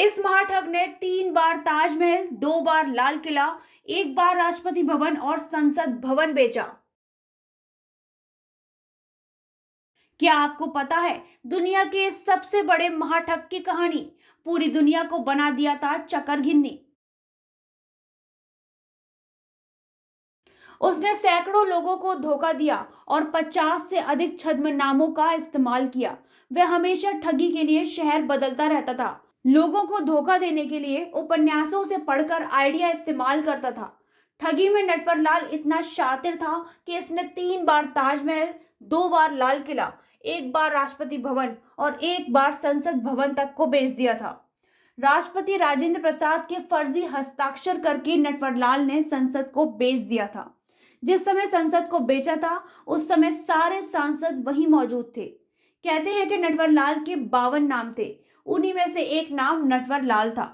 इस महाठग ने 3 बार ताजमहल, 2 बार लाल किला, 1 बार राष्ट्रपति भवन और संसद भवन बेचा। क्या आपको पता है दुनिया के सबसे बड़े महाठग की कहानी? पूरी दुनिया को बना दिया था चक्करघिन्नी। उसने सैकड़ों लोगों को धोखा दिया और 50 से अधिक छद्म नामों का इस्तेमाल किया। वह हमेशा ठगी के लिए शहर बदलता रहता था। लोगों को धोखा देने के लिए उपन्यासों से पढ़कर आइडिया इस्तेमाल करता था। ठगी में नटवरलाल इतना शातिर था कि इसने 3 बार ताजमहल, 2 बार लाल किला, 1 बार राष्ट्रपति भवन और 1 बार संसद भवन तक को बेच दिया था। राष्ट्रपति राजेंद्र प्रसाद के फर्जी हस्ताक्षर करके नटवरलाल ने संसद को बेच दिया था। जिस समय संसद को बेचा था उस समय सारे सांसद वहीं मौजूद थे। कहते हैं कि नटवरलाल के 52 नाम थे, उन्हीं में से एक नाम नटवरलाल था।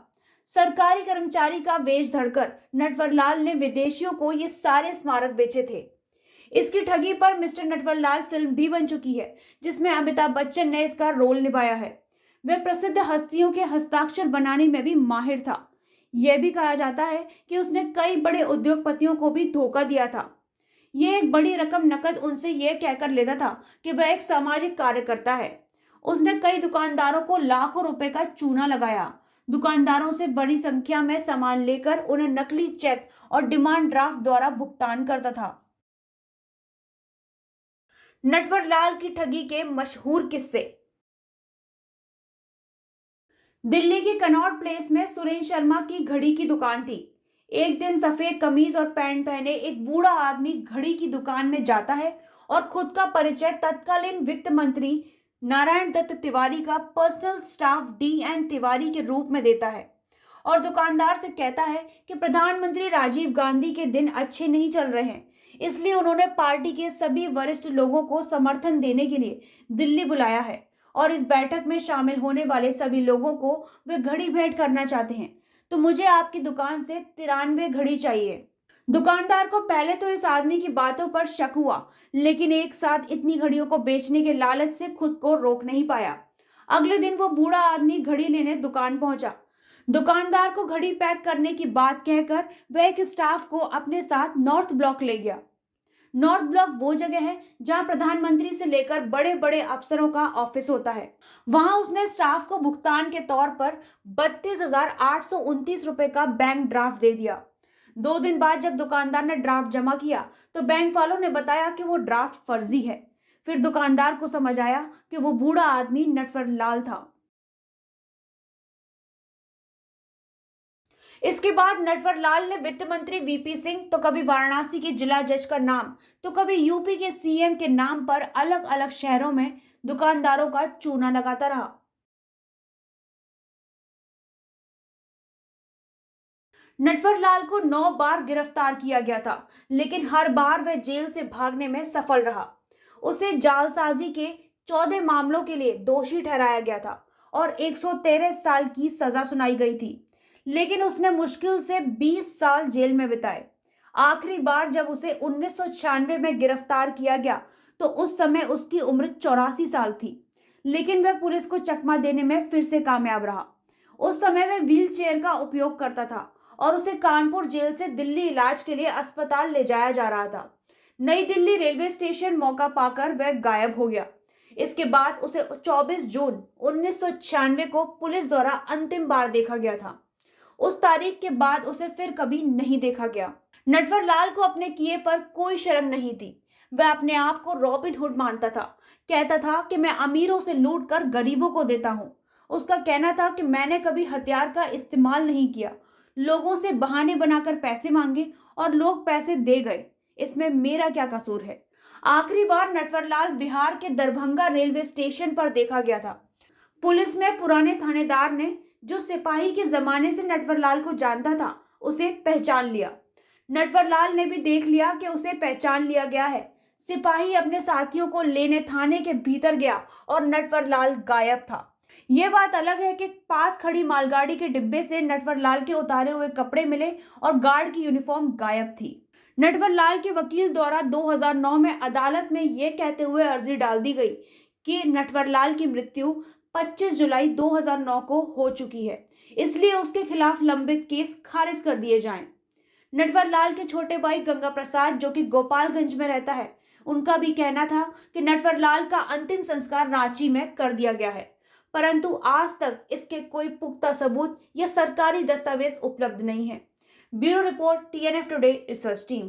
सरकारी कर्मचारी का वेश धरकर नटवरलाल ने विदेशियों को ये सारे स्मारक बेचे थे। इसकी ठगी पर मिस्टर नटवरलाल फिल्म भी बन चुकी है, जिसमें अमिताभ बच्चन ने इसका रोल निभाया है। वह प्रसिद्ध हस्तियों के हस्ताक्षर बनाने में भी माहिर था। यह भी कहा जाता है कि उसने कई बड़े उद्योगपतियों को भी धोखा दिया था। यह एक बड़ी रकम नकद उनसे यह कहकर लेता था कि वह एक सामाजिक कार्यकर्ता है। उसने कई दुकानदारों को लाखों रुपए का चूना लगाया। दुकानदारों से बड़ी संख्या में सामान लेकर उन्हें नकली चेक और डिमांड ड्राफ्ट द्वारा भुगतान करता था। नटवरलाल की ठगी के मशहूर किस्से। दिल्ली की कनॉट प्लेस में सुरेंद्र शर्मा की घड़ी की दुकान थी। एक दिन सफेद कमीज और पैंट पहने एक बूढ़ा आदमी घड़ी की दुकान में जाता है और खुद का परिचय तत्कालीन वित्त मंत्री नारायण दत्त तिवारी का पर्सनल स्टाफ D.N. तिवारी के रूप में देता है और दुकानदार से कहता है कि प्रधानमंत्री राजीव गांधी के दिन अच्छे नहीं चल रहे हैं, इसलिए उन्होंने पार्टी के सभी वरिष्ठ लोगों को समर्थन देने के लिए दिल्ली बुलाया है और इस बैठक में शामिल होने वाले सभी लोगों को वे घड़ी भेंट करना चाहते हैं, तो मुझे आपकी दुकान से 93 घड़ी चाहिए। दुकानदार को पहले तो इस आदमी की बातों पर शक हुआ, लेकिन एक साथ इतनी घड़ियों को बेचने के लालच से खुद को रोक नहीं पाया। अगले दिन वो बूढ़ा आदमी घड़ी लेने दुकान पहुंचा। दुकानदार को घड़ी पैक करने की बात कहकर वह एक स्टाफ को अपने साथ नॉर्थ ब्लॉक ले गया। नॉर्थ ब्लॉक वो जगह है जहां प्रधानमंत्री से लेकर बड़े बड़े अफसरों का ऑफिस होता है। वहां उसने स्टाफ को भुगतान के तौर पर 32,829 रुपए का बैंक ड्राफ्ट दे दिया। 2 दिन बाद जब दुकानदार ने ड्राफ्ट जमा किया तो बैंक वालों ने बताया कि वो ड्राफ्ट फर्जी है। फिर दुकानदार को समझ आया कि वो बूढ़ा आदमी नटवरलाल था। इसके बाद नटवरलाल ने वित्त मंत्री VP सिंह, तो कभी वाराणसी के जिला जज का नाम, तो कभी यूपी के CM के नाम पर अलग अलग शहरों में दुकानदारों का चूना लगाता रहा। नटवरलाल को 9 बार गिरफ्तार किया गया था, लेकिन हर बार वह जेल से भागने में सफल रहा। उसे जालसाजी के 14 मामलों के लिए दोषी ठहराया गया था और 113 साल की सजा सुनाई गई थी, लेकिन उसने मुश्किल से 20 साल जेल में बिताए। आखिरी बार जब उसे 1996 में गिरफ्तार किया गया तो उस समय उसकी उम्र 84 साल थी, लेकिन वह पुलिस को चकमा देने में फिर से कामयाब रहा। उस समय वह व्हील चेयर का उपयोग करता था और उसे कानपुर जेल से दिल्ली इलाज के लिए अस्पताल ले जाया जा रहा था। नई दिल्ली रेलवे स्टेशन मौका पाकर वह गायब हो गया। इसके बाद उसे 24 जून 1996 को पुलिस द्वारा अंतिम बार देखा गया था। उस तारीख के बाद उसे फिर कभी नहीं देखा गया। नटवरलाल को अपने किए पर कोई शर्म नहीं थी। वह अपने आप को रॉबिन हुड मानता था। कहता था कि मैं अमीरों से लूट कर गरीबों को देता हूँ। उसका कहना था कि मैंने कभी हथियार का इस्तेमाल नहीं किया, लोगों से बहाने बनाकर पैसे मांगे और लोग पैसे दे गए, इसमें मेरा क्या कसूर है। आखिरी बार नटवरलाल बिहार के दरभंगा रेलवे स्टेशन पर देखा गया था। पुलिस में पुराने थानेदार ने, जो सिपाही के जमाने से नटवरलाल को जानता था, उसे पहचान लिया। नटवरलाल ने भी देख लिया कि उसे पहचान लिया गया है। सिपाही अपने साथियों को लेने थाने के भीतर गया और नटवरलाल गायब था। ये बात अलग है कि पास खड़ी मालगाड़ी के डिब्बे से नटवरलाल के उतारे हुए कपड़े मिले और गार्ड की यूनिफॉर्म गायब थी। नटवरलाल के वकील द्वारा 2009 में अदालत में यह कहते हुए अर्जी डाल दी गई कि नटवरलाल की मृत्यु 25 जुलाई 2009 को हो चुकी है, इसलिए उसके खिलाफ लंबित केस खारिज कर दिए जाएं। नटवर लाल के छोटे भाई गंगा प्रसाद, जो कि गोपालगंज में रहता है, उनका भी कहना था कि नटवर लाल का अंतिम संस्कार रांची में कर दिया गया है, परंतु आज तक इसके कोई पुख्ता सबूत या सरकारी दस्तावेज उपलब्ध नहीं है। Bureau report, TNF today research team.